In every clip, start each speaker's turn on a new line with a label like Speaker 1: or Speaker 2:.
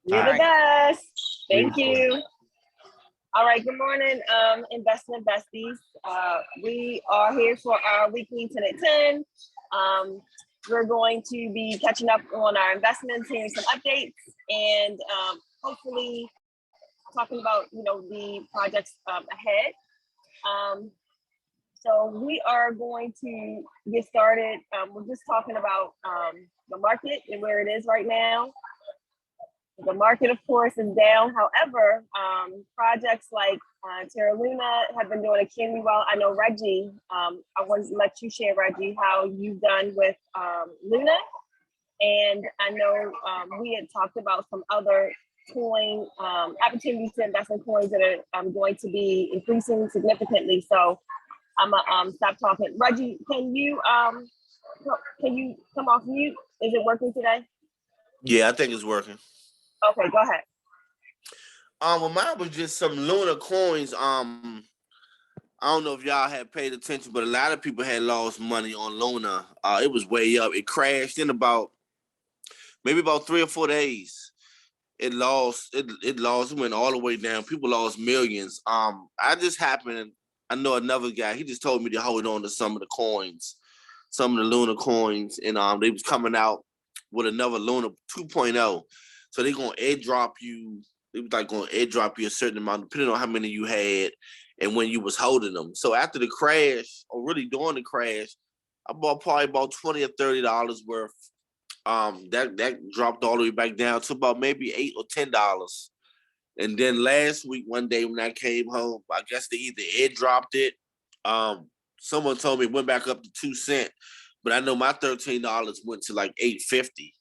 Speaker 1: You're the
Speaker 2: right.
Speaker 1: best. Thank
Speaker 2: Beautiful.
Speaker 1: you. All right, good morning, investment besties. We are here for our weekly 10 at 10. We're going to be catching up on our investments, hearing some updates, and hopefully talking about, the projects ahead. Um, so we are going to get started. We're just talking about the market and where it is right now. The market, of course, is down. However, projects like Terra Luna have been doing extremely well. I know Reggie, I wanted to let you share, Reggie, how you've done with Luna. And I know we had talked about some other coin opportunities to invest in coins that are going to be increasing significantly. So I'm gonna stop talking. Reggie, can you come off mute? Is it working today?
Speaker 2: Yeah, I think it's working.
Speaker 1: Okay, go ahead.
Speaker 2: Well, mine was just some Luna coins. I don't know if y'all had paid attention, but a lot of people had lost money on Luna. It was way up. It crashed in maybe about 3 or 4 days. It lost. It lost. It went all the way down. People lost millions. I know another guy. He just told me to hold on to some of the coins, some of the Luna coins, and they was coming out with another Luna 2.0. So they gonna airdrop you. They was like gonna airdrop you a certain amount, depending on how many you had and when you was holding them. So after the crash, or really during the crash, I bought probably about $20 or $30 worth. That dropped all the way back down to about maybe $8 or $10. And then last week, one day when I came home, I guess they either airdropped it. Someone told me it went back up to 2 cents, but I know my $13 went to like $8.50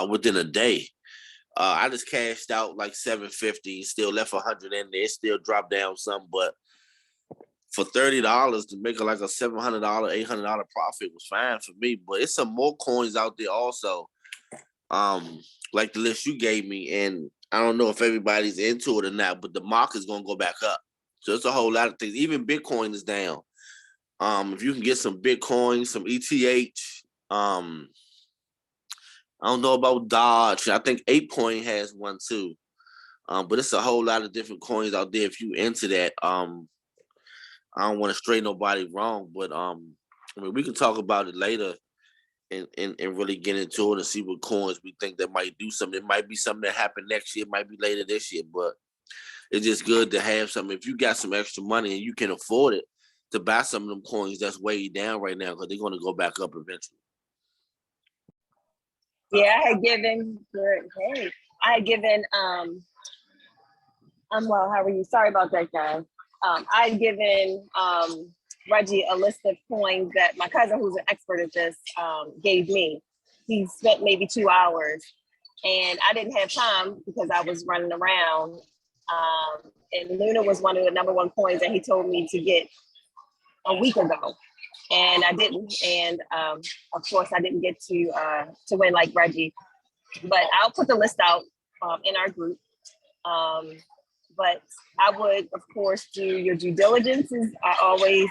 Speaker 2: within a day. I just cashed out like $7.50, still left $100 in there. It still dropped down some, but for $30 to make like a $700, $800 profit was fine for me. But it's some more coins out there also, like the list you gave me, and I don't know if everybody's into it or not, but the market's gonna go back up. So it's a whole lot of things. Even Bitcoin is down. If you can get some Bitcoin, some ETH, I don't know about Dodge. I think 8 Point has one too. But it's a whole lot of different coins out there if you into that. I don't want to stray nobody wrong, but I mean we can talk about it later and really get into it and see what coins we think that might do something. It might be something that happened next year, it might be later this year, but it's just good to have something. If you got some extra money and you can afford it to buy some of them coins that's way down right now because they're going to go back up eventually.
Speaker 1: Yeah, I had given well, how are you? Sorry about that, guys. I had given Reggie a list of coins that my cousin, who's an expert at this, gave me. He spent maybe 2 hours, and I didn't have time because I was running around. And Luna was one of the number one coins that he told me to get a week ago, and I didn't. And of course, I didn't get to win like Reggie. But I'll put the list out in our group. But I would, of course, do your due diligence, as I always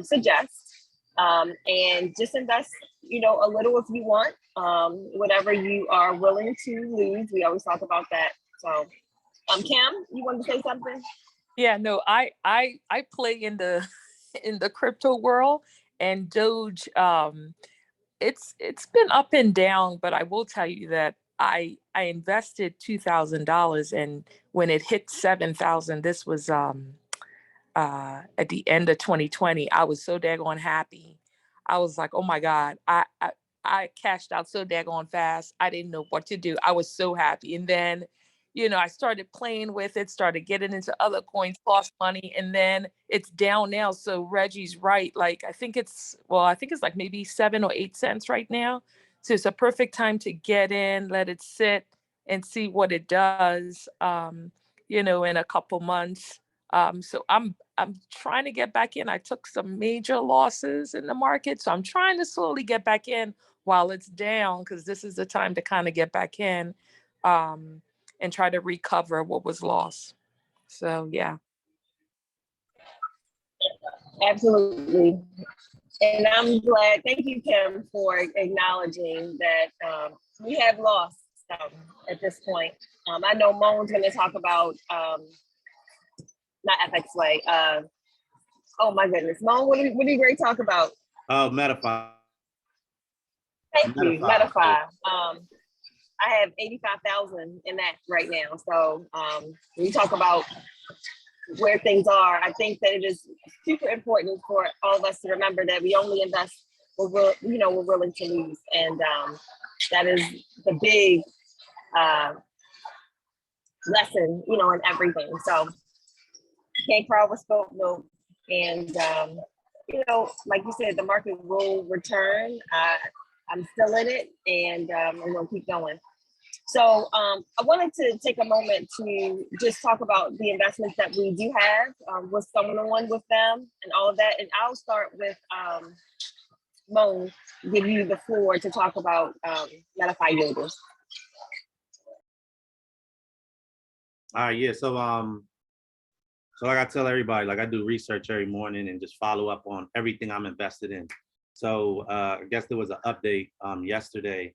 Speaker 1: suggest, and just invest, a little if you want, whatever you are willing to lose. We always talk about that. So, Kim, you wanted to say something?
Speaker 3: Yeah, no, I play in the in the crypto world, and Doge. It's been up and down, but I will tell you that I invested $2,000, and when it hit 7,000, this was at the end of 2020. I was so daggone happy. I was like, oh my God, I cashed out so daggone fast. I didn't know what to do. I was so happy. And then, I started playing with it, started getting into other coins, lost money, and then it's down now. So Reggie's right. Like, I think it's like maybe 7 or 8 cents right now. So it's a perfect time to get in, let it sit and see what it does, in a couple months. So I'm trying to get back in. I took some major losses in the market, so I'm trying to slowly get back in while it's down, because this is the time to kind of get back in and try to recover what was lost. So yeah.
Speaker 1: Absolutely. And I'm glad. Thank you, Kim, for acknowledging that we have lost at this point. I know Moan's going to talk about not FXWay. Oh my goodness, Moan, what are you going to talk about?
Speaker 4: Metafy.
Speaker 1: Thank you, Metafy. I have 85,000 in that right now. So when you talk about where things are, I think that it is super important for all of us to remember that we only invest what we're willing to lose, and that is the big lesson, in everything. So can't crawl with spoke note, and like you said, the market will return. I'm still in it, and we're gonna keep going. So I wanted to take a moment to just talk about the investments that we do have, what's going on with them and all of that. And I'll start with Mo, give you the floor to talk about Metafy yielders.
Speaker 4: All right, yeah. So like I tell everybody, like I do research every morning and just follow up on everything I'm invested in. So I guess there was an update yesterday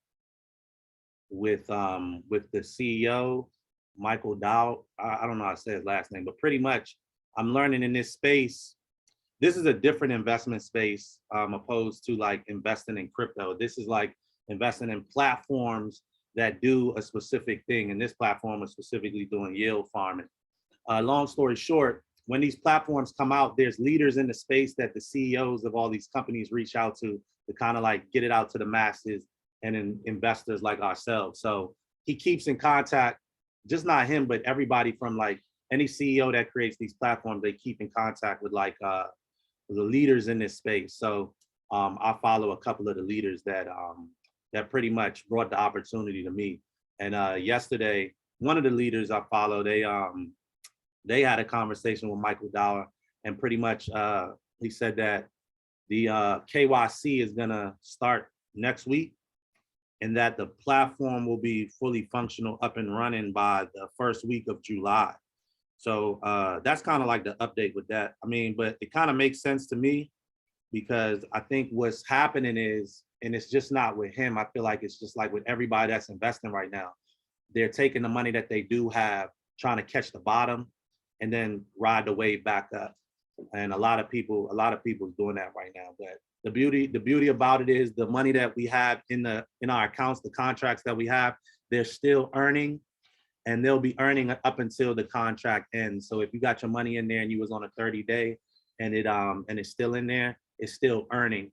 Speaker 4: with the CEO, Michael Dow. I don't know how to say his last name, but pretty much I'm learning in this space. This is a different investment space opposed to like investing in crypto. This is like investing in platforms that do a specific thing. And this platform is specifically doing yield farming. Long story short, when these platforms come out, there's leaders in the space that the CEOs of all these companies reach out to kind of like get it out to the masses and investors like ourselves. So he keeps in contact, just not him, but everybody from like any CEO that creates these platforms, they keep in contact with like the leaders in this space. So I follow a couple of the leaders that pretty much brought the opportunity to me. And yesterday, one of the leaders I follow, they had a conversation with Michael Dower, and pretty much he said that the KYC is gonna start next week, and that the platform will be fully functional, up and running by the first week of July. So that's kind of like the update with that. I mean, but it kind of makes sense to me, because I think what's happening is, and it's just not with him, I feel like it's just like with everybody that's investing right now, they're taking the money that they do have, trying to catch the bottom and then ride the wave back up. And a lot of people doing that right now. But the beauty about it is the money that we have in our accounts, the contracts that we have, they're still earning, and they'll be earning up until the contract ends. So if you got your money in there and you was on a 30-day and it's still in there, it's still earning.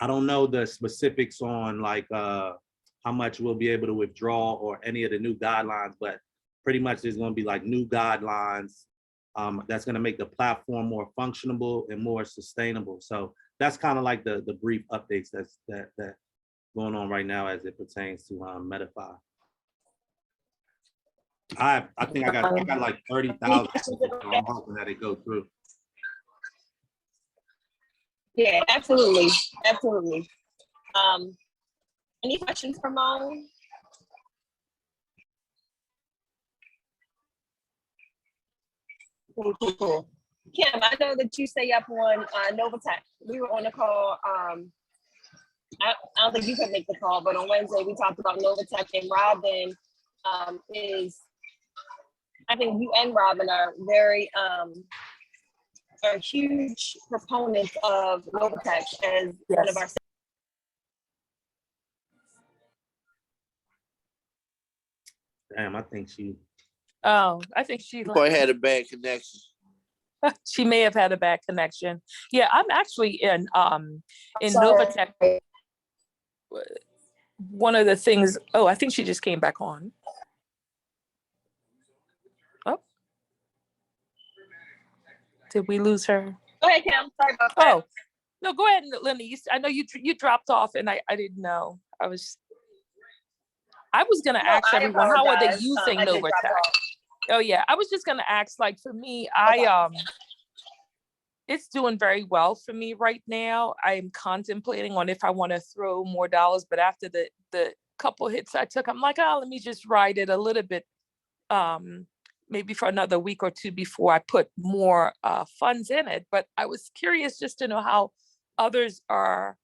Speaker 4: I don't know the specifics on like how much we'll be able to withdraw or any of the new guidelines, but pretty much there's going to be like new guidelines that's going to make the platform more functionable and more sustainable. So that's kind of like the brief updates that's going on right now as it pertains to Metafy. I think I got like 30,000. So I'm hoping that it goes through.
Speaker 1: Yeah, absolutely. Any questions for Mo? Cool. Kim, I know that you stay up on Novatech. We were on the call. I don't think you could make the call, but on Wednesday we talked about Novatech, and Robin I think you and Robin are are huge proponents of Novatech as one of our.
Speaker 4: Damn, I think she.
Speaker 3: Oh, I think she
Speaker 2: had a bad connection.
Speaker 3: She may have had a bad connection. Yeah, I'm actually in Novatech. One of the things. Oh, I think she just came back on. Oh, did we lose her?
Speaker 1: Go ahead, Kim. Sorry about that.
Speaker 3: Oh, no, go ahead, Lindy. I know you dropped off, and I didn't know. I was gonna ask everyone, how are they using Novatech? Oh yeah, I was just gonna ask, like for me, it's doing very well for me right now. I'm contemplating on if I want to throw more dollars, but after the couple hits I took, I'm like, oh, let me just ride it a little bit, maybe for another week or two before I put more funds in it. But I was curious just to know how others are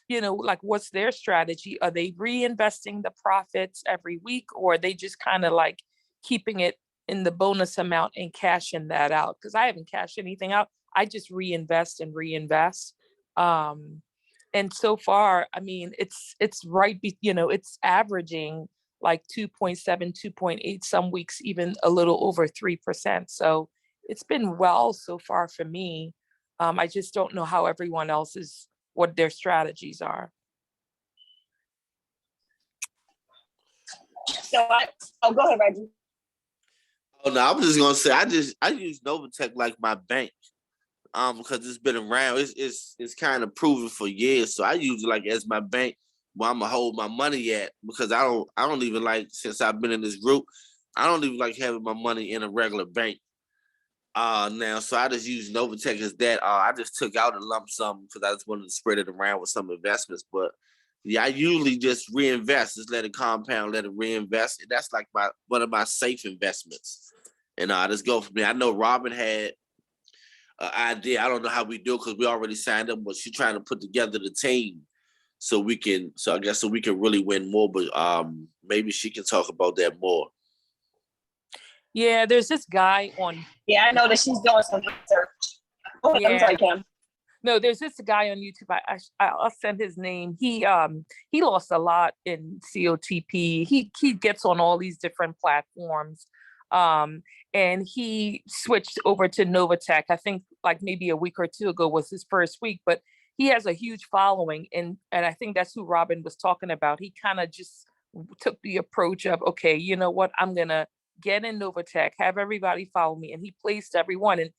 Speaker 3: like what's their strategy? Are they reinvesting the profits every week, or are they just kind of like keeping it in the bonus amount and cashing that out? Because I haven't cashed anything out. I just reinvest and reinvest. And so far, I mean, it's right, it's averaging like 2.7, 2.8, some weeks even a little over 3%. So it's been well so far for me. I just don't know how everyone else is, what their strategies are.
Speaker 1: So go ahead, Reggie.
Speaker 2: Oh no, I was just gonna say I use Novatech like my bank. Because it's been around. It's kind of proven for years. So I use it like as my bank where I'm gonna hold my money at, because I don't even like, since I've been in this group, I don't even like having my money in a regular bank. Now, so I just use Novatech as that. I just took out a lump sum because I just wanted to spread it around with some investments. But yeah, I usually just reinvest, just let it compound, let it reinvest. And that's like one of my safe investments. And I just go for me. I know Robin had idea. I don't know how we do it because we already signed up, but she's trying to put together the team so we can really win more. But maybe she can talk about that more.
Speaker 3: Yeah, there's this guy on.
Speaker 1: Yeah, I know that she's doing some research. Oh, yeah. I'm sorry, Kim.
Speaker 3: No, there's this guy on YouTube. I'll send his name. He lost a lot in COTP. He gets on all these different platforms. And he switched over to Novatech. I think like maybe a week or two ago was his first week, but he has a huge following. And I think that's who Robin was talking about. He kind of just took the approach of, okay, you know what, I'm going to get in Novatech, have everybody follow me. And he placed everyone, and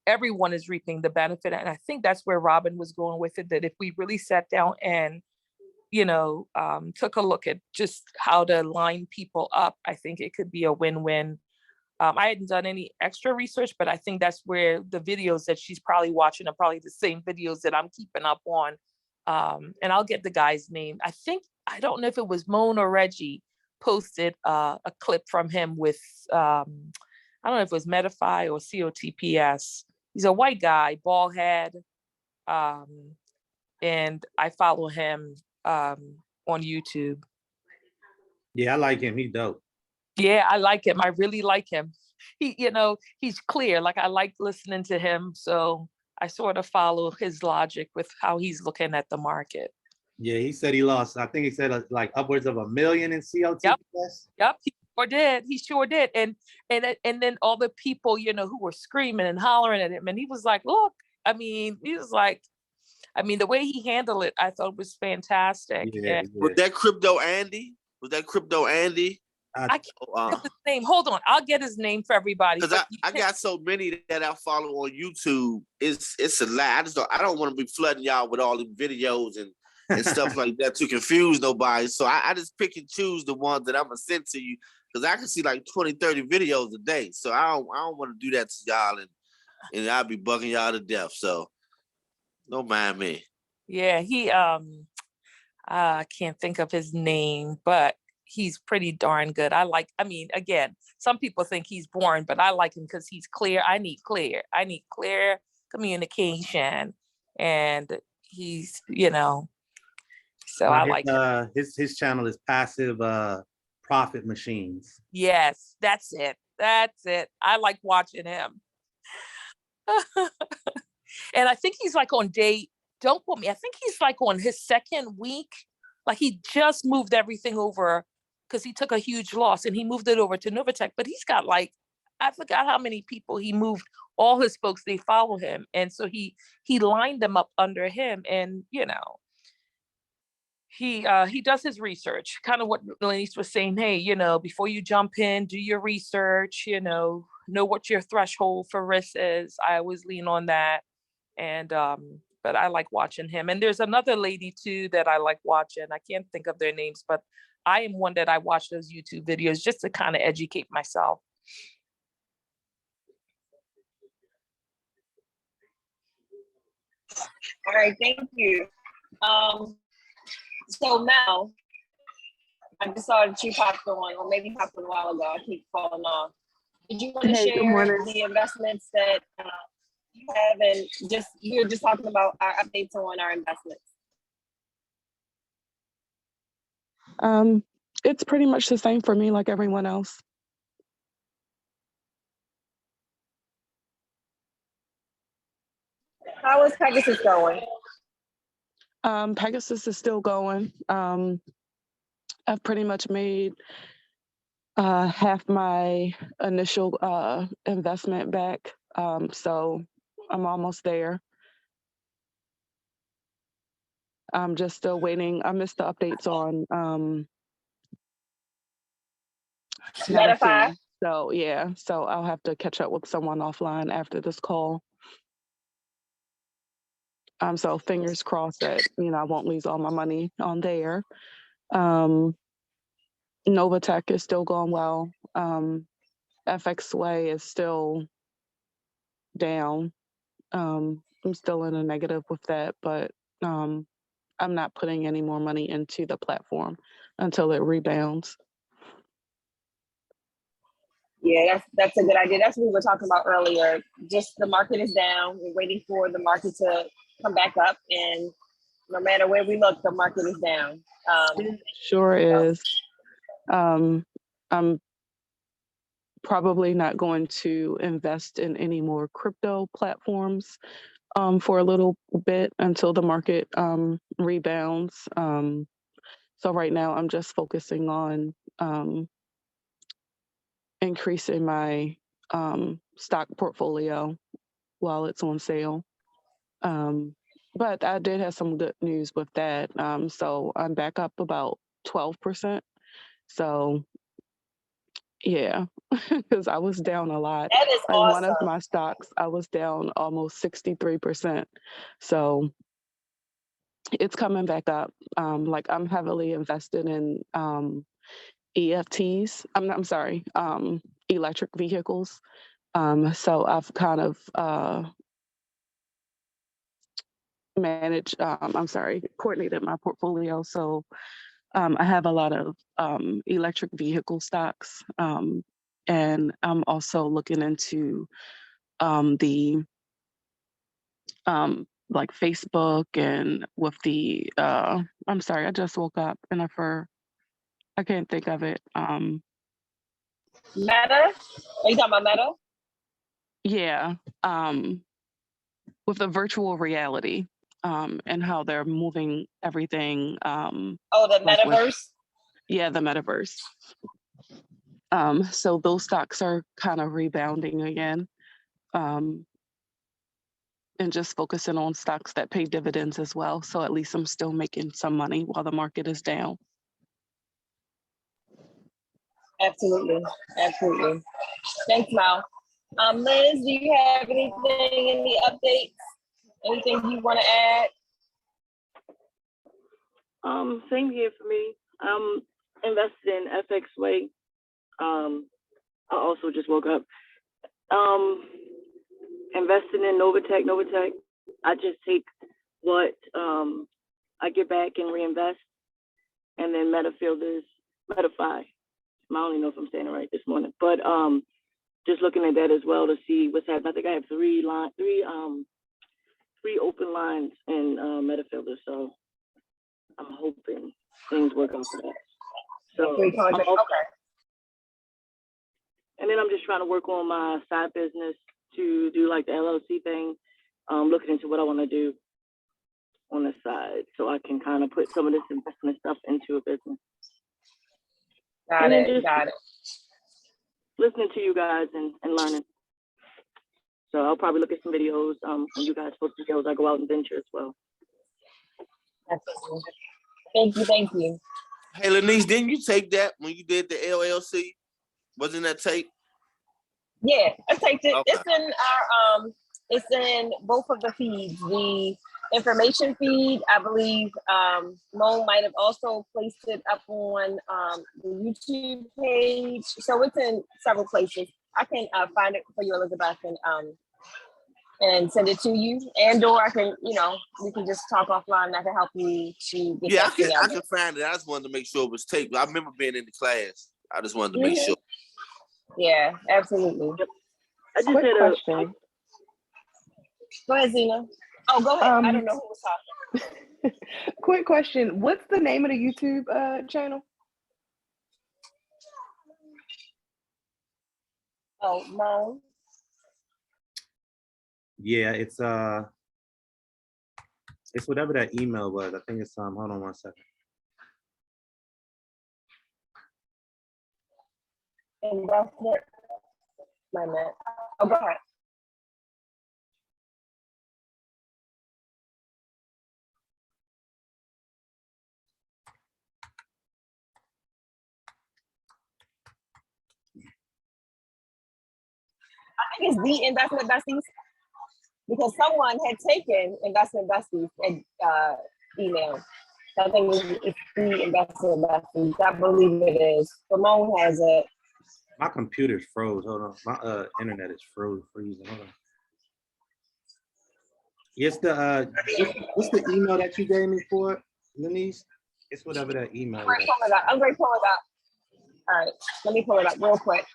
Speaker 3: everyone is reaping the benefit. And I think that's where Robin was going with it, that if we really sat down and took a look at just how to line people up, I think it could be a win-win. I hadn't done any extra research, but I think that's where the videos that she's probably watching are probably the same videos that I'm keeping up on. And I'll get the guy's name. I don't know if it was Moan or Reggie posted a clip from him with, I don't know if it was Medify or COTPS. He's a white guy, bald head. And I follow him on YouTube.
Speaker 4: Yeah, I like him. He's dope.
Speaker 3: Yeah, I like him. I really like him. He's clear. Like, I like listening to him. So I sort of follow his logic with how he's looking at the market.
Speaker 4: Yeah, he said he lost, I think he said like upwards of $1 million in COTPS.
Speaker 3: Yep, he sure did. He sure did. And then all the people, who were screaming and hollering at him. And he was like, look, the way he handled it, I thought was fantastic.
Speaker 4: Yeah.
Speaker 2: Was that Crypto Andy?
Speaker 3: I can't get his name. Hold on, I'll get his name for everybody.
Speaker 2: Because I got so many that I follow on YouTube. It's a lot. I don't want to be flooding y'all with all the videos and stuff like that to confuse nobody. So I just pick and choose the ones that I'm gonna send to you, because I can see like 20, 30 videos a day. So I don't want to do that to y'all, and I'll be bugging y'all to death. So don't mind me.
Speaker 3: Yeah, he I can't think of his name, but he's pretty darn good. Again, some people think he's boring, but I like him because he's clear. I need clear communication, and he's, so I like him.
Speaker 4: His channel is Passive Profit Machines.
Speaker 3: Yes, that's it. I like watching him. And I think he's like on don't quote me, I think he's like on his second week. Like, he just moved everything over because he took a huge loss and he moved it over to Novatech. But he's got I forgot how many people he moved. All his folks, they follow him. And so he lined them up under him. And, he does his research, kind of what Lanice was saying. Hey, before you jump in, do your research, know what your threshold for risk is. I always lean on that. And, but I like watching him. And there's another lady too that I like watching. I can't think of their names, but I am one that I watch those YouTube videos just to kind of educate myself.
Speaker 1: All right, thank you. So now, I just saw that you popped on, or maybe popped on a while ago. I keep falling off. Did you want to share the investments that you have, and you're just talking about our updates on our investments?
Speaker 5: It's pretty much the same for me, like everyone else.
Speaker 1: How is Pegasus going?
Speaker 5: Pegasus is still going. I've pretty much made half my initial investment back. So I'm almost there. I'm just still waiting. I missed the updates on
Speaker 1: Metafy.
Speaker 5: So yeah, so I'll have to catch up with someone offline after this call. So fingers crossed that, I won't lose all my money on there. Novatech is still going well. FXWay is still down. I'm still in a negative with that, but I'm not putting any more money into the platform until it rebounds.
Speaker 1: Yeah, that's a good idea. That's what we were talking about earlier. Just the market is down. We're waiting for the market to come back up, and no matter where we look, the market is down.
Speaker 5: It sure is. I'm probably not going to invest in any more crypto platforms for a little bit until the market rebounds. So right now I'm just focusing on increasing my stock portfolio while it's on sale. But I did have some good news with that. So I'm back up about 12%. So yeah, because I was down a lot.
Speaker 1: That is
Speaker 5: Like
Speaker 1: awesome.
Speaker 5: one of my stocks, I was down almost 63%. So it's coming back up. Like I'm heavily invested in EFTs. I'm sorry, electric vehicles. So I've kind of coordinated my portfolio. So I have a lot of electric vehicle stocks. And I'm also looking into the like Facebook and with the I'm sorry, I just woke up and I can't think of it.
Speaker 1: Meta? Are you talking about Meta?
Speaker 5: Yeah. With the virtual reality and how they're moving everything.
Speaker 1: Oh, the
Speaker 5: like with-
Speaker 1: metaverse?
Speaker 5: yeah, the metaverse. So those stocks are kind of rebounding again. And just focusing on stocks that pay dividends as well. So at least I'm still making some money while the market is down.
Speaker 1: Absolutely. Absolutely. Thanks, Mal. Liz, do you have anything, any updates? Anything you want to add?
Speaker 6: Same here for me. I'm invested in FXWay. I also just woke up. Investing in Novatech. I just take what I get back and reinvest. And then Metafy. I don't even know if I'm saying it right this morning, but just looking at that as well to see what's happening. I think I have three open lines in Metafy, so I'm hoping things work out for that. So
Speaker 1: Okay.
Speaker 6: And then I'm just trying to work on my side business to do like the LLC thing, looking into what I want to do on the side so I can kind of put some of this investment stuff into a business.
Speaker 1: Got it.
Speaker 6: Listening to you guys and learning. So I'll probably look at some videos when you guys post videos. I go out and venture as well.
Speaker 1: Absolutely. Thank you.
Speaker 2: Hey, Lanice, didn't you take that when you did the LLC? Wasn't that tape?
Speaker 1: Yeah, I take it.
Speaker 2: Okay.
Speaker 1: It's in both of the feeds. The information feed, I believe, Mo might have also placed it up on the YouTube page. So it's in several places. I can find it for you, Elizabeth, and send it to you. And/or I can, we can just talk offline and I can help you to get that together.
Speaker 2: I can find it. I just wanted to make sure it was taped. I remember being in the class. I just wanted to make sure.
Speaker 1: Yeah, absolutely.
Speaker 6: I just
Speaker 7: Quick
Speaker 6: had
Speaker 7: question.
Speaker 1: Go ahead, Zena. Oh, go ahead. I don't know who was talking.
Speaker 7: Quick question. What's the name of the YouTube channel?
Speaker 1: Oh, Mo.
Speaker 4: Yeah, it's whatever that email was. I think it's hold on one second.
Speaker 1: Investment. My man. Oh, go ahead. I think it's the Investment Besties because someone had taken Investment Besties and email. So I think it's the Investment Besties. I believe it is. Ramon has it.
Speaker 4: My computer's froze. Hold on. My internet is freezing. Hold on. Yes, what's the email that you gave me for, Lenise? It's whatever that email
Speaker 1: I'm going
Speaker 4: is.
Speaker 1: to pull it up. I'm going to pull it up. All right, let me pull it up real quick.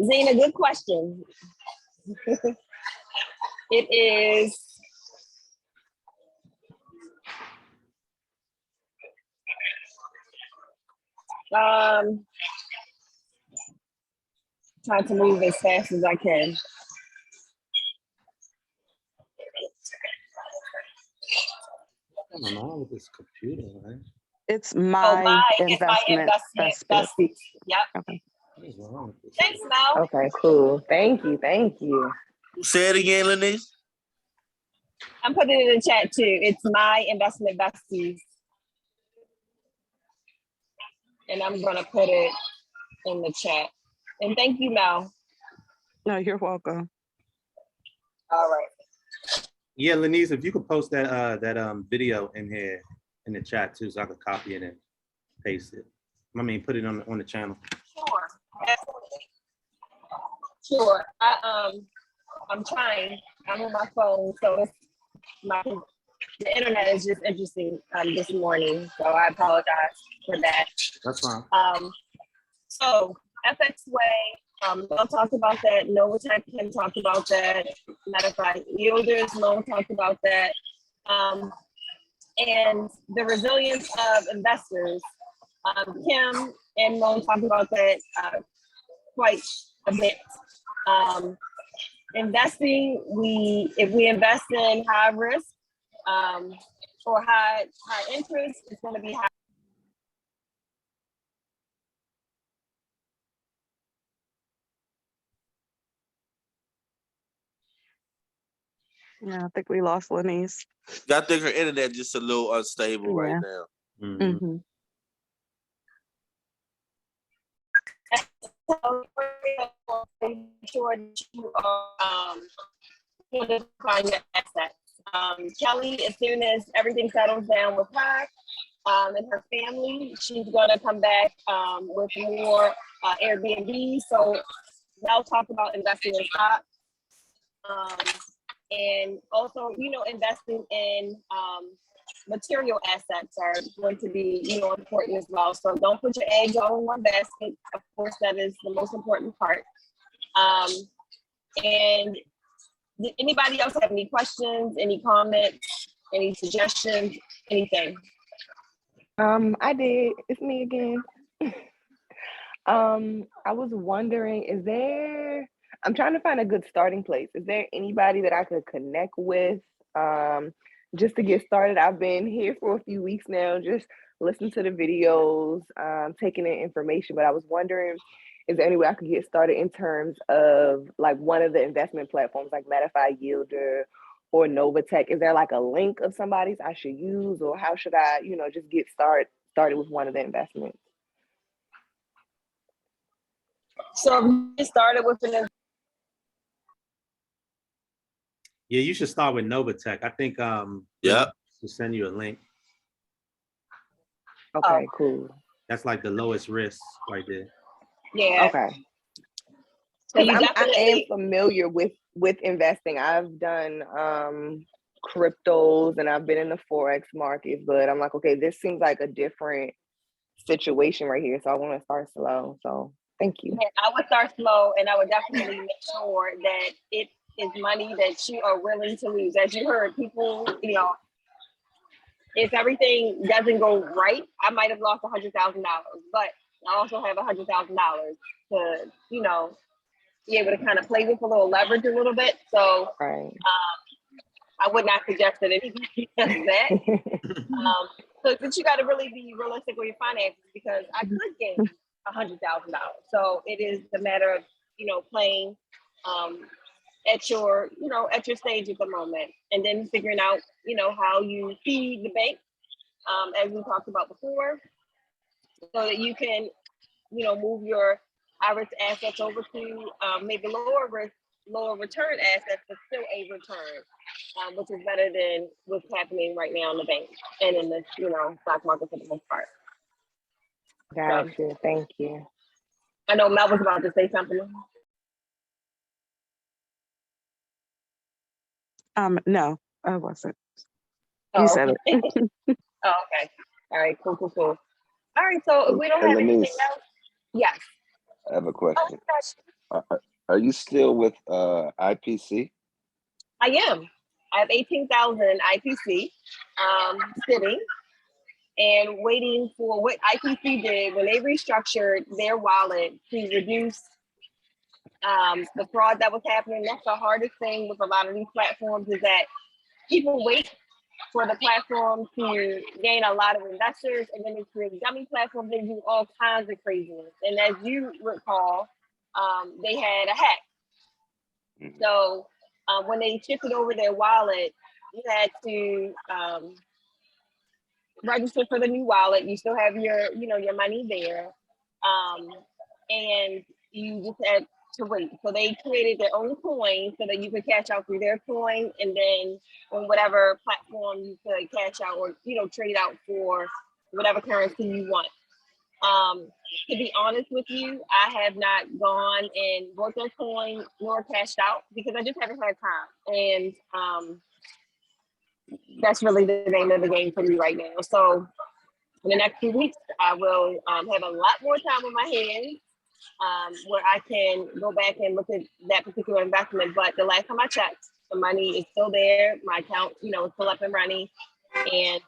Speaker 1: Zena, good question. It is trying to move as fast as I can.
Speaker 4: I don't know with this computer, right?
Speaker 5: It's my investment
Speaker 1: besties. Yep.
Speaker 5: Okay.
Speaker 4: What is wrong with this?
Speaker 1: Thanks, Mel.
Speaker 7: Okay, cool. Thank you.
Speaker 2: Say it again, Lenise.
Speaker 1: I'm putting it in the chat too. It's my investment besties. And I'm gonna put it in the chat. And thank you, Mel.
Speaker 5: No, you're welcome.
Speaker 1: All right.
Speaker 4: Yeah, Lenise, if you could post that video in here in the chat too, so I could copy it and paste it. I mean, put it on the channel.
Speaker 1: Sure. Absolutely. Sure. I'm trying. I'm on my phone, so it's the internet is just interesting this morning. So I apologize for that.
Speaker 4: That's fine.
Speaker 1: So FX Way, Mel talked about that. Novotech can talk about that. Matter of fact, Yielders, Mo talked about that. And the resilience of investors, Kim and Mo talked about that quite a bit. Investing, if we invest in high risk or high interest, it's going to be high.
Speaker 5: Yeah, I think we lost Lenise.
Speaker 2: I think her internet just a little unstable right
Speaker 5: Yeah.
Speaker 2: now.
Speaker 5: Mm-hmm.
Speaker 1: So make sure that you are identifying your assets. Kelly, as soon as everything settles down with her and her family, she's going to come back with more Airbnb. So Mel talked about investing in stocks. And also, investing in material assets are going to be, important as well. So don't put your eggs all in one basket. Of course, that is the most important part. And did anybody else have any questions, any comments, any suggestions, anything?
Speaker 7: I did. It's me again. I was wondering, I'm trying to find a good starting place. Is there anybody that I could connect with just to get started? I've been here for a few weeks now, just listening to the videos, taking in information, but I was wondering, is there any way I could get started in terms of like one of the investment platforms like Metafy, Yielder, or Novotech? Is there like a link of somebody's I should use, or how should I, just get started with one of the investments?
Speaker 1: So we started with
Speaker 4: Yeah, you should start with Novotech. I think
Speaker 2: Yeah.
Speaker 4: to send you a link.
Speaker 7: Okay, cool.
Speaker 4: That's like the lowest risk right there.
Speaker 1: Yeah.
Speaker 7: Okay.
Speaker 1: So you
Speaker 7: I am familiar with investing. I've done cryptos and I've been in the Forex markets, but I'm like, okay, this seems like a different situation right here. So I want to start slow. So thank you.
Speaker 1: Yeah, I would start slow, and I would definitely make sure that is money that you are willing to lose. As you heard, people, if everything doesn't go right, I might have lost $100,000, but I also have $100,000 to, be able to kind of play with a little leverage a little bit. So
Speaker 7: Right.
Speaker 1: I would not suggest that anybody does that. But you got to really be realistic with your finances, because I could gain $100,000. So it is a matter of, playing at your stage at the moment, and then figuring out, how you feed the bank, as we talked about before, so that you can, move your high-risk assets over to maybe lower risk, lower return assets, but still a return, which is better than what's happening right now in the bank and in the stock market for the most part.
Speaker 7: Gotcha. Thank you.
Speaker 1: I know Mel was about to say something.
Speaker 5: No, I wasn't.
Speaker 1: Oh,
Speaker 5: You said
Speaker 1: okay.
Speaker 5: it.
Speaker 1: Oh, okay. All right. Cool. All right. So if we don't
Speaker 8: Hey,
Speaker 1: have anything
Speaker 8: Lenise,
Speaker 1: else, yes.
Speaker 8: I have a
Speaker 1: Oh,
Speaker 8: question.
Speaker 1: gosh.
Speaker 8: Are you still with IPC?
Speaker 1: I am. I have 18,000 IPC sitting and waiting for what IPC did when they restructured their wallet to reduce the fraud that was happening. That's the hardest thing with a lot of these platforms, is that people wait for the platform to gain a lot of investors, and then they create dummy platforms and do all kinds of craziness. And as you recall, they had a hack.
Speaker 8: Mhm.
Speaker 1: So when they shifted over their wallet, you had to register for the new wallet. You still have your money there, and you just had to wait. So they created their own coin so that you could cash out through their coin, and then on whatever platform you could cash out or trade out for whatever currency you want. To be honest with you, I have not gone and bought their coin nor cashed out because I just haven't had time, and that's really the name of the game for me right now. So in the next few weeks, I will have a lot more time on my hands, where I can go back and look at that particular investment. But the last time I checked, the money is still there. My account, is still up and running. And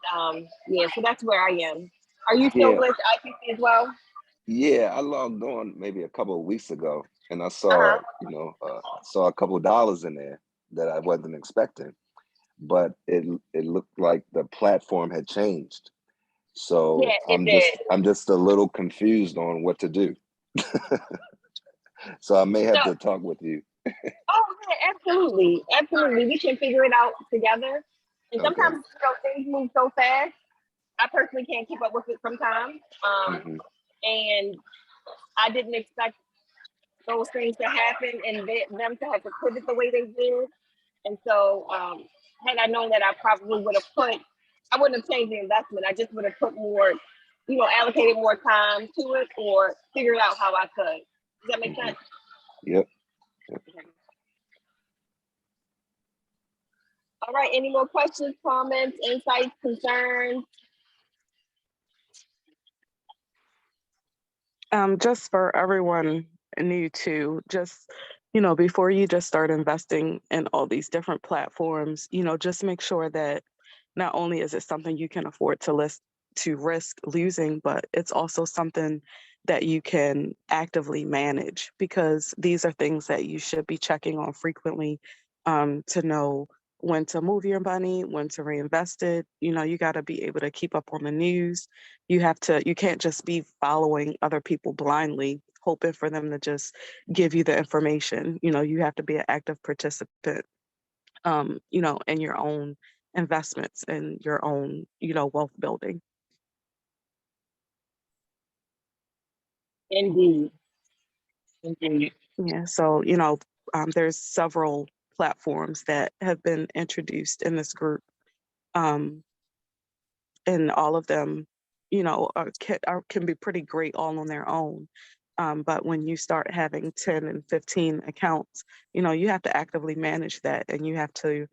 Speaker 1: so that's where I am. Are you still
Speaker 8: Yeah,
Speaker 1: with IPC as well?
Speaker 8: yeah. I logged on maybe a couple of weeks ago, and I
Speaker 1: Uh-huh.
Speaker 8: saw a couple of dollars in there that I wasn't expecting, but it looked like the platform had changed.
Speaker 1: Yeah,
Speaker 8: So
Speaker 1: it did.
Speaker 8: I'm just a little confused on what to do. So I may have
Speaker 1: So,
Speaker 8: to talk with you.
Speaker 1: oh yeah, absolutely. We can figure it out together. And
Speaker 8: Okay.
Speaker 1: sometimes things move so fast. I personally can't keep up with it sometimes.
Speaker 8: Hmm.
Speaker 1: And I didn't expect those things to happen and them to have to pivot the way they did. And so, had I known that, I probably would have I wouldn't have changed the investment. I just would have put more, allocated more time to it or figured out how I could. Does that make sense?
Speaker 8: Yep.
Speaker 1: All right. Any more questions, comments, insights, concerns?
Speaker 5: Just for everyone new to just, before you just start investing in all these different platforms, just make sure that not only is it something you can afford to risk losing, but it's also something that you can actively manage, because these are things that you should be checking on frequently, to know when to move your money, when to reinvest it. You got to be able to keep up on the news. You can't just be following other people blindly, hoping for them to just give you the information. You have to be an active participant, in your own investments and your own, wealth building.
Speaker 1: Indeed.
Speaker 5: Yeah. So, there's several platforms that have been introduced in this group. And all of them, can be pretty great all on their own. But when you start having 10 and 15 accounts, you have to actively manage that, and you have to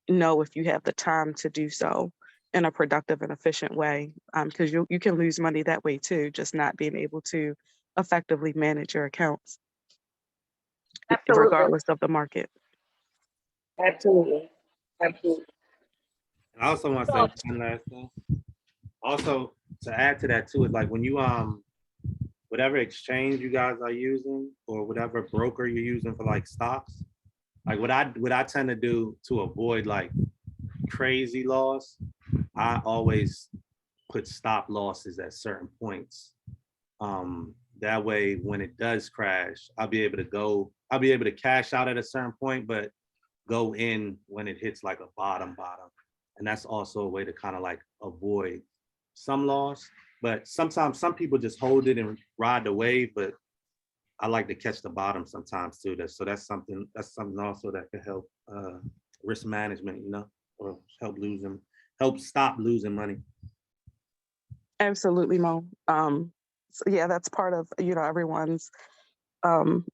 Speaker 5: know if you have the time to do so in a productive and efficient way, because you can lose money that way too, just not being able to effectively manage your accounts. regardless of the market.
Speaker 1: Absolutely. Absolutely.
Speaker 4: And I also want to say one last thing. Also, to add to that too, is like when you whatever exchange you guys are using or whatever broker you're using for like stocks, like what I tend to do to avoid like crazy loss, I always put stop losses at certain points. That way when it does crash, I'll be able to cash out at a certain point, but go in when it hits like a bottom. And that's also a way to kind of like avoid some loss. But sometimes some people just hold it and ride the wave, but I like to catch the bottom sometimes too. That's something also that can help risk management, or help stop losing money.
Speaker 5: Absolutely, Mo. So yeah, that's part of everyone's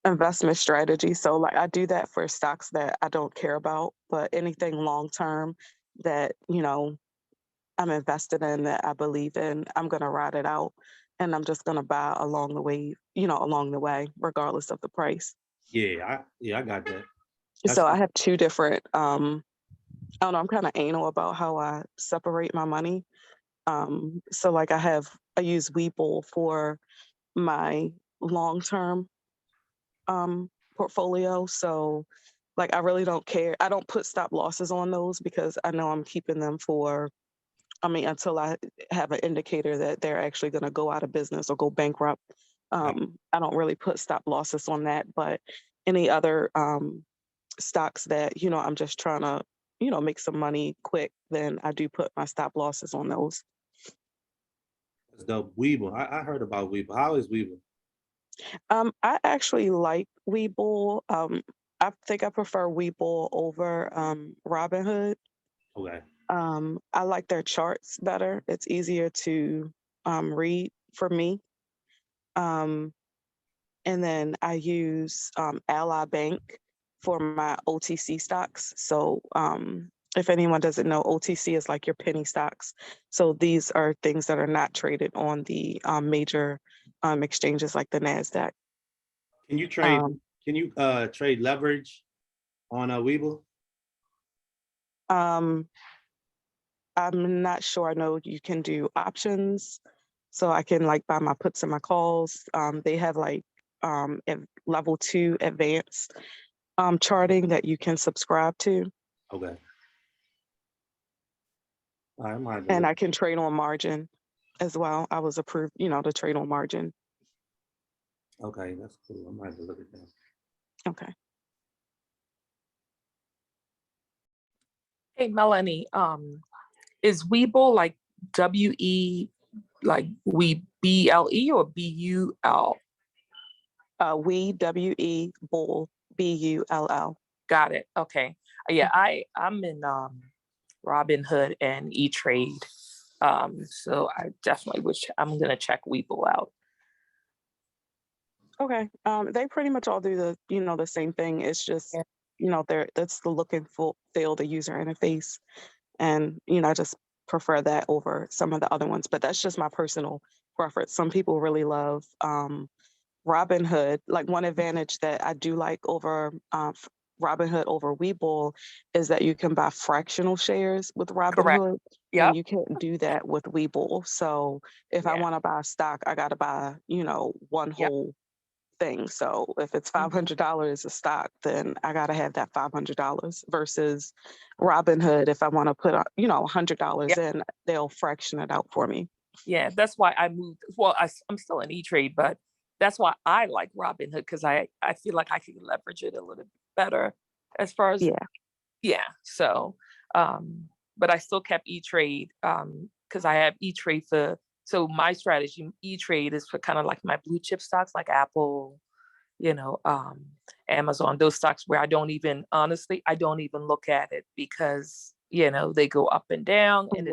Speaker 5: investment strategy. So like I do that for stocks that I don't care about, but anything long term that I'm invested in, that I believe in, I'm gonna ride it out, and I'm just gonna buy along the way, regardless of the price.
Speaker 4: Yeah, I got that.
Speaker 5: So I have two different. I don't know. I'm kind of anal about how I separate my money. So like I use Webull for my long term portfolio. So like I really don't care. I don't put stop losses on those because I know I'm keeping them until I have an indicator that they're actually going to go out of business or go bankrupt. I don't really put stop losses on that, but any other stocks that, I'm just trying to, make some money quick, then I do put my stop losses on those.
Speaker 4: The Webull. I heard about Webull. How is Webull?
Speaker 5: I actually like Webull. I think I prefer Webull over Robinhood.
Speaker 4: Okay.
Speaker 5: I like their charts better. It's easier to read for me. And then I use Ally Bank for my OTC stocks. So if anyone doesn't know, OTC is like your penny stocks. So these are things that are not traded on the major exchanges like the NASDAQ.
Speaker 4: Can you trade? Can you trade leverage on a Webull?
Speaker 5: I'm not sure. I know you can do options, so I can like buy my puts and my calls. They have like level 2 advanced charting that you can subscribe to.
Speaker 4: Okay.
Speaker 5: And I can trade on margin as well. I was approved, to trade on margin.
Speaker 4: Okay, that's cool. I might have to look at that.
Speaker 5: Okay.
Speaker 3: Hey, Melanie, is Webull like W-E, like BLE or B-U-L?
Speaker 5: WE Bull BULL.
Speaker 3: Got it. Okay. Yeah, I'm in Robinhood and E-Trade. So I definitely I'm gonna check Webull out.
Speaker 5: Okay. They pretty much all do the same thing. It's just, that's the look and feel, the user interface. And, I just prefer that over some of the other ones, but that's just my personal preference. Some people really love Robinhood. Like one advantage that I do like over Robinhood over Webull is that you can buy fractional shares with Robinhood.
Speaker 3: Yeah.
Speaker 5: And you can't do that with Webull. So if I want to buy a stock, I got to buy, one whole thing. So if it's $500 a stock, then I got to have that $500 versus Robinhood. If I want to put, $100 in, they'll fraction it out for me.
Speaker 3: Yeah, that's why I moved. Well, I'm still in E-Trade, but that's why I like Robinhood, because I feel like I can leverage it a little bit better as far as so but I still kept E-Trade because I have E-Trade so my strategy, E-Trade is for kind of like my blue chip stocks like Apple, Amazon, those stocks where I don't even look at it because they go up and down, and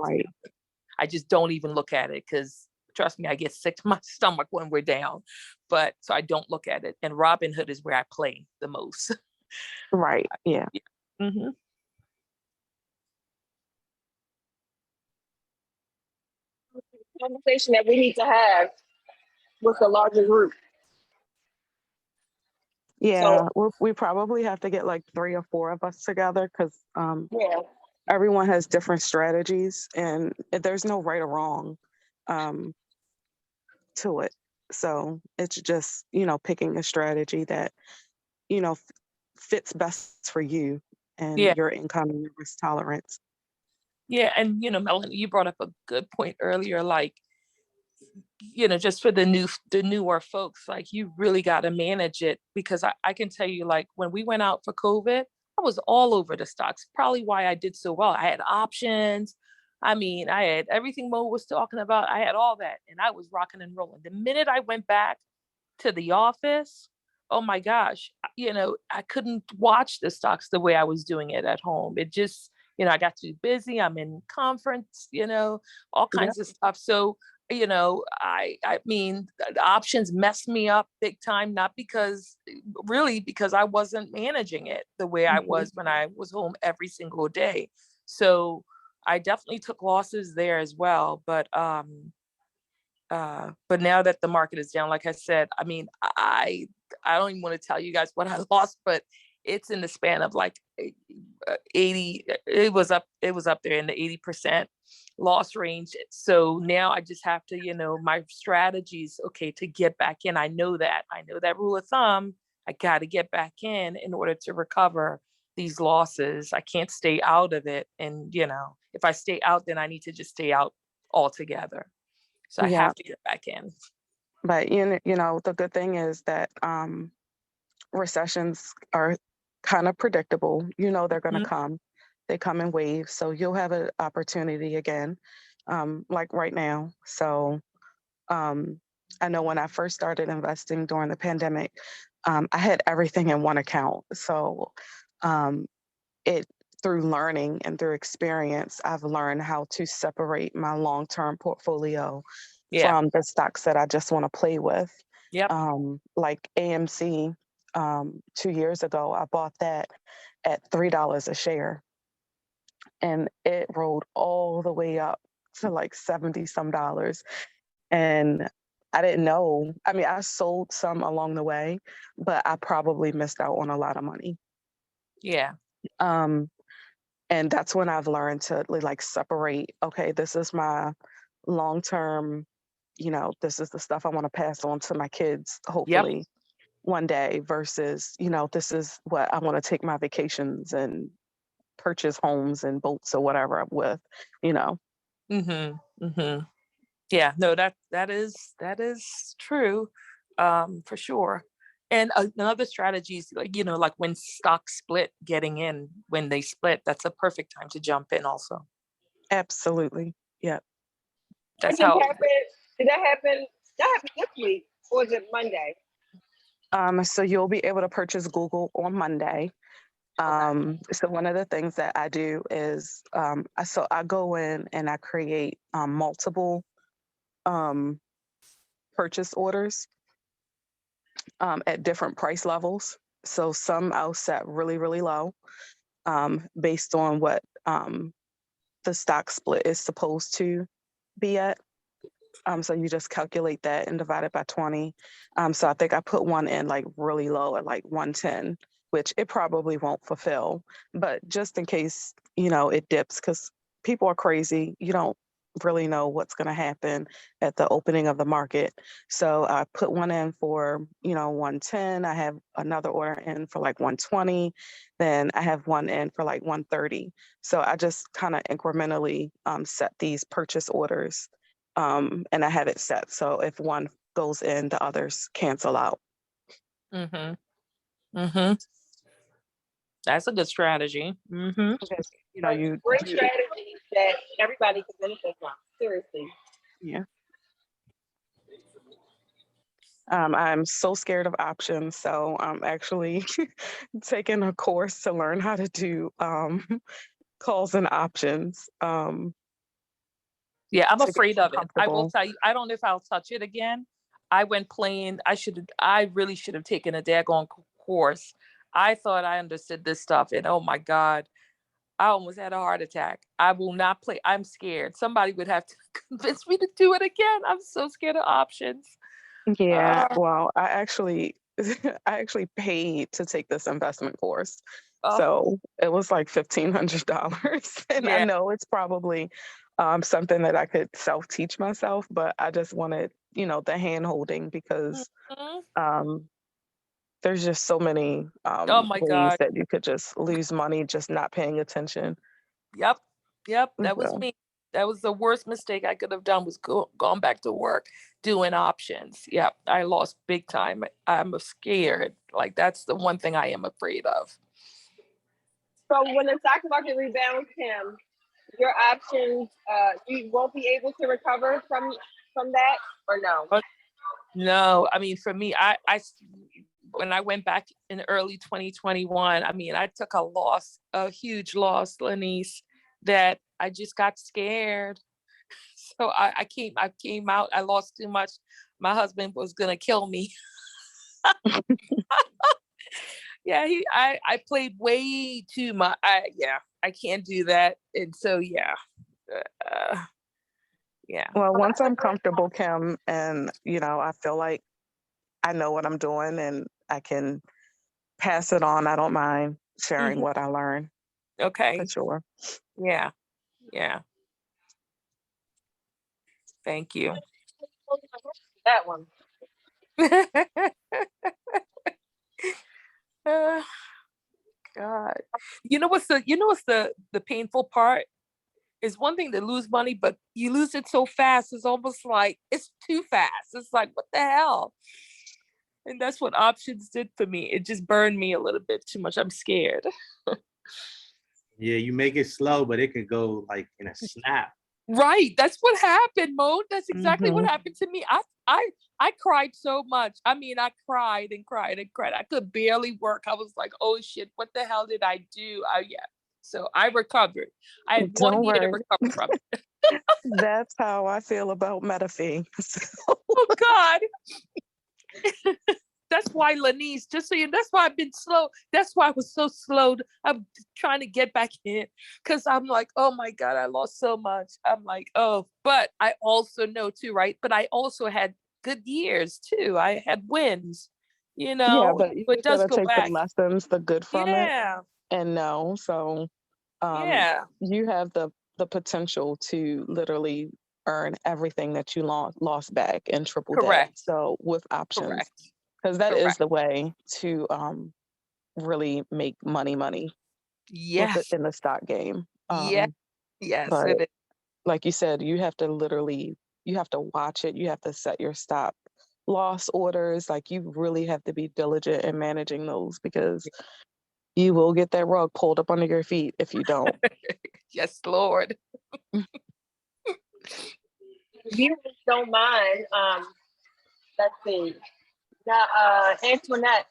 Speaker 3: I just don't even look at it because trust me, I get sick to my stomach when we're down. But so I don't look at it. And Robinhood is where I play the most.
Speaker 5: Right. Yeah.
Speaker 1: Mm-hmm. Conversation that we need to have with the larger group.
Speaker 5: Yeah, we probably have to get like 3 or 4 of us together because
Speaker 1: Yeah.
Speaker 5: everyone has different strategies and there's no right or wrong um, to it. So it's just, picking a strategy that, fits best for you
Speaker 3: Yeah.
Speaker 5: and your income and your risk tolerance.
Speaker 3: Yeah. And, Melanie, you brought up a good point earlier, like, just for the newer folks, like you really got to manage it because I can tell you, like when we went out for COVID, I was all over the stocks, probably why I did so well. I had options. I mean, I had everything Mo was talking about. I had all that and I was rocking and rolling. The minute I went back to the office, oh my gosh, I couldn't watch the stocks the way I was doing it at home. It just, I got too busy. I'm in conference, all
Speaker 5: Yep.
Speaker 3: kinds of stuff. So, I mean, the options messed me up big time, not because I wasn't managing it the way I was when I was home every single day. So I definitely took losses there as well. But now that the market is down, like I said, I mean, I don't even want to tell you guys what I lost, but it's in the span of like 80. It was up there in the 80% loss range. So now I just have to, my strategies, okay, to get back in. I know that rule of thumb. I got to get back in order to recover these losses. I can't stay out of it. And, if I stay out, then I need to just stay out altogether. So I
Speaker 5: Yeah.
Speaker 3: have to get back in.
Speaker 5: But the good thing is that recessions are kind of predictable. They're going to come. They come in waves. So you'll have an opportunity again, like right now. So I know when I first started investing during the pandemic, I had everything in one account. So it through learning and through experience, I've learned how to separate my long-term portfolio
Speaker 3: Yeah.
Speaker 5: from the stocks that I just want to play with.
Speaker 3: Yep.
Speaker 5: Like AMC, 2 years ago, I bought that at $3 a share, and it rolled all the way up to like 70 some dollars. And I didn't know. I mean, I sold some along the way, but I probably missed out on a lot of money.
Speaker 3: Yeah.
Speaker 5: Um, and that's when I've learned to like separate, okay, this is my long term, this is the stuff I want to pass on to my kids, hopefully one day, versus, this is what I want to take my vacations and purchase homes and boats or whatever with,
Speaker 3: Yeah, no, that is true, for sure. And another strategy is like when stocks split, getting in when they split, that's a perfect time to jump in also.
Speaker 5: Absolutely. Yeah.
Speaker 1: That
Speaker 3: That's
Speaker 1: just
Speaker 3: how.
Speaker 1: happened. Did that happen? That happened this week, or was it Monday?
Speaker 5: So you'll be able to purchase Google on Monday. So one of the things that I do is I go in and I create multiple purchase orders at different price levels. So some I'll set really, really low based on what the stock split is supposed to be at. So you just calculate that and divide it by 20. So I think I put one in like really low at like 110, which it probably won't fulfill. But just in case, it dips, because people are crazy. You don't really know what's going to happen at the opening of the market. So I put one in for, 110. I have another order in for like 120. Then I have one in for like 130. So I just kind of incrementally set these purchase orders, and I have it set. So if one goes in, the others cancel out.
Speaker 3: Mm-hmm. Mm-hmm. That's a good strategy. Mm-hmm.
Speaker 5: Because,
Speaker 1: Great strategy that everybody can benefit from. Seriously.
Speaker 5: Yeah. I'm so scared of options, so I'm actually taking a course to learn how to do calls and options.
Speaker 3: Yeah, I'm
Speaker 5: To get
Speaker 3: afraid
Speaker 5: more
Speaker 3: of it. I will
Speaker 5: comfortable.
Speaker 3: tell you, I don't know if I'll touch it again. I went playing. I really should have taken a daggone course. I thought I understood this stuff, and oh my God, I almost had a heart attack. I will not play. I'm scared. Somebody would have to convince me to do it again. I'm so scared of options.
Speaker 5: Yeah, well, I actually I actually paid to take this investment course.
Speaker 3: Oh,
Speaker 5: So it was like $1,500. And I
Speaker 3: yeah.
Speaker 5: know it's probably something that I could self-teach myself, but I just wanted, the hand holding because
Speaker 3: Mhm.
Speaker 5: um, there's just so many
Speaker 3: Oh my
Speaker 5: ways
Speaker 3: God.
Speaker 5: that you could just lose money just not paying attention.
Speaker 3: Yep. Yep. That was
Speaker 5: So,
Speaker 3: me. That was the worst mistake I could have done was gone back to work doing options. Yep. I lost big time. I'm scared. Like that's the one thing I am afraid of.
Speaker 1: So when the stock market rebounds, Kim, your options, you won't be able to recover from that, or no?
Speaker 3: But no, I mean, for me, when I went back in early 2021, I mean, I took a huge loss, Lanice, that I just got scared. So I came out, I lost too much. My husband was gonna kill me. Yeah, I played way too much. I can't do that. And so yeah. Uh, yeah.
Speaker 5: well,
Speaker 1: Well,
Speaker 5: once
Speaker 1: that's a
Speaker 5: I'm
Speaker 1: great.
Speaker 5: comfortable, Kim, and, I feel like I know what I'm doing and I can pass it on, I don't mind sharing
Speaker 3: Mhm.
Speaker 5: what I learn for
Speaker 3: Okay.
Speaker 5: sure.
Speaker 3: Yeah. Yeah. Thank you.
Speaker 1: That one.
Speaker 3: Uh, God. What's the painful part? It's one thing to lose money, but you lose it so fast. It's almost like it's too fast. It's like, what the hell? And that's what options did for me. It just burned me a little bit too much. I'm scared.
Speaker 4: Yeah, you make it slow, but it could go like in a snap.
Speaker 3: Right. That's what happened, Mo. That's exactly what
Speaker 5: Hmm.
Speaker 3: happened to me. I cried so much. I mean, I cried and cried and cried. I could barely work. I was like, oh shit, what the hell did I do? Yeah. So I recovered. I had one
Speaker 5: Don't
Speaker 3: year to
Speaker 5: worry.
Speaker 3: recover from it.
Speaker 5: That's how I feel about Metafee. So,
Speaker 3: Oh God. That's why Lanice, just so you know, that's why I've been slow. That's why I was so slow. I'm trying to get back in because I'm like, oh my God, I lost so much. I'm like, oh, but I also know too, right? But I also had good years too. I had wins,
Speaker 5: yeah, but you
Speaker 3: it
Speaker 5: just
Speaker 3: does
Speaker 5: gotta
Speaker 3: go
Speaker 5: take the
Speaker 3: back.
Speaker 5: lessons, the good from it,
Speaker 3: Yeah.
Speaker 5: and know. So, um,
Speaker 3: Yeah.
Speaker 5: you have the potential to literally earn everything that you lost back and triple that.
Speaker 3: Correct.
Speaker 5: So with options,
Speaker 3: Correct.
Speaker 5: because that is
Speaker 3: Correct.
Speaker 5: the way to really make money with it
Speaker 3: Yes.
Speaker 5: in the stock game.
Speaker 3: Yeah. Yes,
Speaker 5: But
Speaker 3: it is.
Speaker 5: like you said, you have to watch it. You have to set your stop loss orders. Like you really have to be diligent in managing those because you will get that rug pulled up under your feet if you don't.
Speaker 3: Yes, Lord.
Speaker 1: If you don't mind, let's see. Now, Antoinette,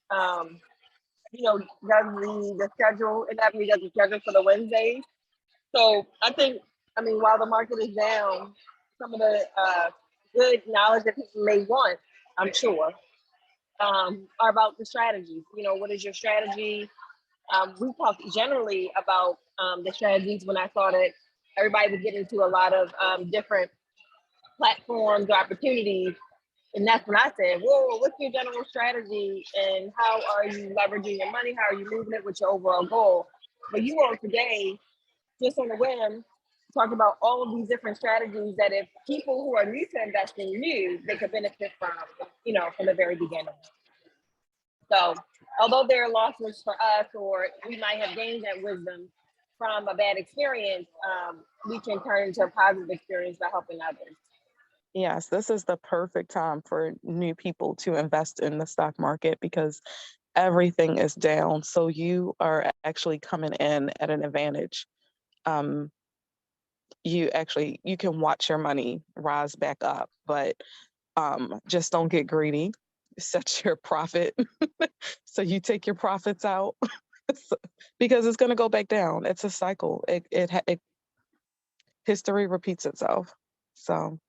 Speaker 1: um, does the schedule, and every does the schedule for the Wednesdays. So I think, I mean, while the market is down, some of the good knowledge that people may want, I'm sure, are about the strategies. What is your strategy? We talked generally about the strategies when I saw that everybody was getting into a lot of different platforms or opportunities. And that's when I said, whoa, what's your general strategy and how are you leveraging your money? How are you moving it with your overall goal? But you all today, just on the whim, talk about all of these different strategies that if people who are new to investing knew, they could benefit from the very beginning. So although there are losses for us, or we might have gained that wisdom from a bad experience, we can turn into a positive experience by helping others.
Speaker 5: Yes, this is the perfect time for new people to invest in the stock market because everything is down. So you are actually coming in at an advantage. Um, you can watch your money rise back up, but just don't get greedy. Set your profit so you take your profits out because it's going to go back down. It's a cycle. History repeats itself. So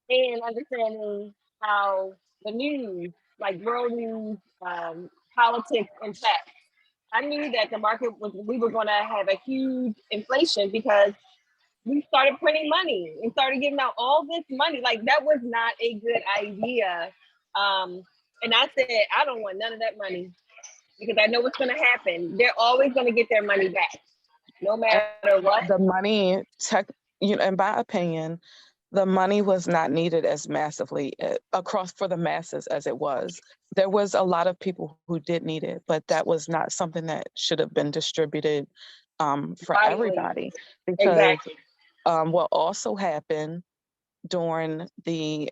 Speaker 1: And understanding how the news, like world news, politics, and tech. I knew that the market we were going to have a huge inflation because we started printing money and started giving out all this money. Like that was not a good idea. And I said, I don't want none of that money because I know what's going to happen. They're always going to get their money back, no matter what.
Speaker 5: The money, in my opinion, the money was not needed as massively across for the masses as it was. There was a lot of people who did need it, but that was not something that should have been distributed for everybody. Because
Speaker 1: Exactly.
Speaker 5: what also happened during the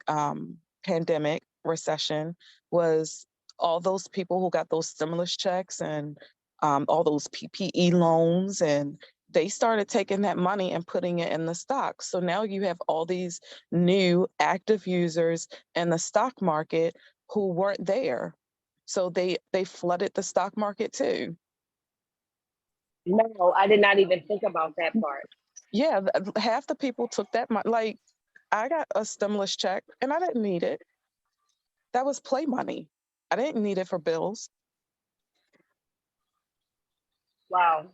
Speaker 5: pandemic recession was all those people who got those stimulus checks and all those PPE loans, and they started taking that money and putting it in the stocks. So now you have all these new active users in the stock market who weren't there. So they flooded the stock market too.
Speaker 1: No, I did not even think about that part.
Speaker 5: Yeah, half the people took that money. Like I got a stimulus check and I didn't need it. That was play money. I didn't need it for bills.
Speaker 1: Wow.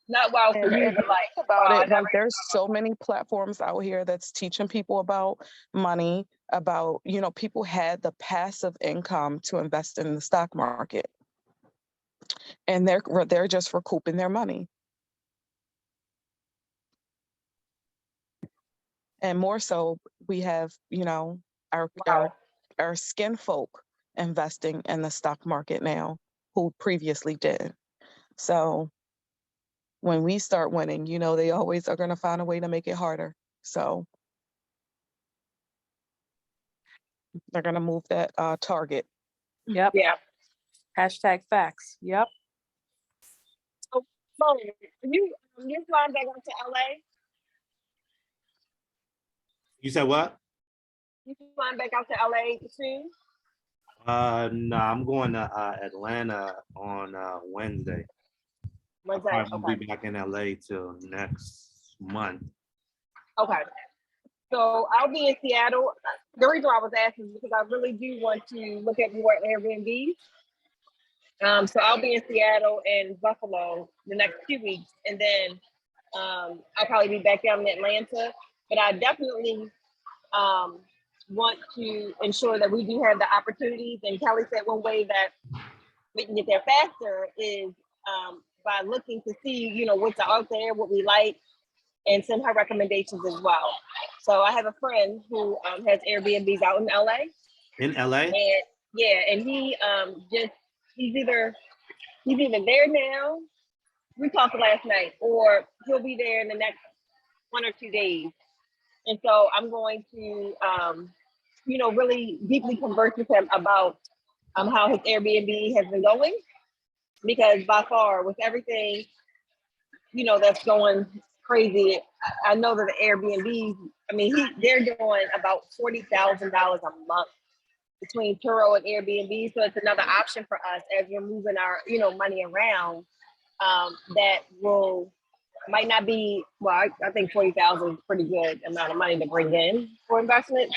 Speaker 1: Not wow for you, but like
Speaker 5: About
Speaker 1: wow,
Speaker 5: it, like there's so many platforms out here that's teaching people about money, about, people had the passive income to invest in the stock market. And they're just recouping their money. And more so, we have, our skin folk investing in the stock market now who previously didn't. So when we start winning, they always are going to find a way to make it harder. So they're going to move that target.
Speaker 3: Yep.
Speaker 1: Yeah.
Speaker 3: Hashtag facts. Yep.
Speaker 1: So, you flying back up to LA?
Speaker 4: You said what?
Speaker 1: You flying back out to LA soon?
Speaker 4: No, I'm going to Atlanta on Wednesday.
Speaker 1: Wednesday.
Speaker 4: I won't
Speaker 1: Okay.
Speaker 4: be back in LA till next month.
Speaker 1: Okay. So I'll be in Seattle. The reason I was asking is because I really do want to look at more Airbnbs. So I'll be in Seattle and Buffalo the next 2 weeks, and then I'll probably be back down in Atlanta. But I definitely want to ensure that we do have the opportunities. And Kelly said one way that we can get there faster is by looking to see, what's out there, what we like, and send her recommendations as well. So I have a friend who has Airbnbs out in LA.
Speaker 4: In LA?
Speaker 1: And yeah, and he's either there now. We talked last night, or he'll be there in the next 1 or 2 days. And so I'm going to, really deeply converse with him about how his Airbnb has been going, because by far with everything, that's going crazy. I know that the Airbnb, they're doing about $40,000 a month between Turo and Airbnb. So it's another option for us as we're moving our, money around. That might not be, well, I think 40,000 is a pretty good amount of money to bring in for investments.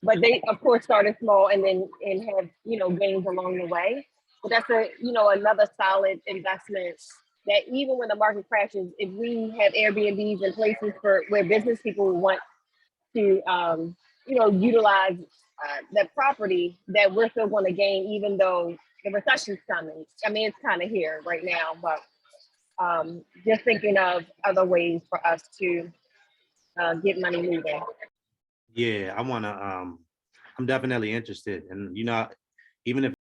Speaker 1: But they of course started small and have, gains along the way. But that's another solid investment that even when the market crashes, if we have Airbnbs in places where business people want to, utilize that property, that we're still going to gain, even though the recession's coming. It's kind of here right now, but just thinking of other ways for us to get money moving.
Speaker 4: Yeah, I'm definitely interested. And, even if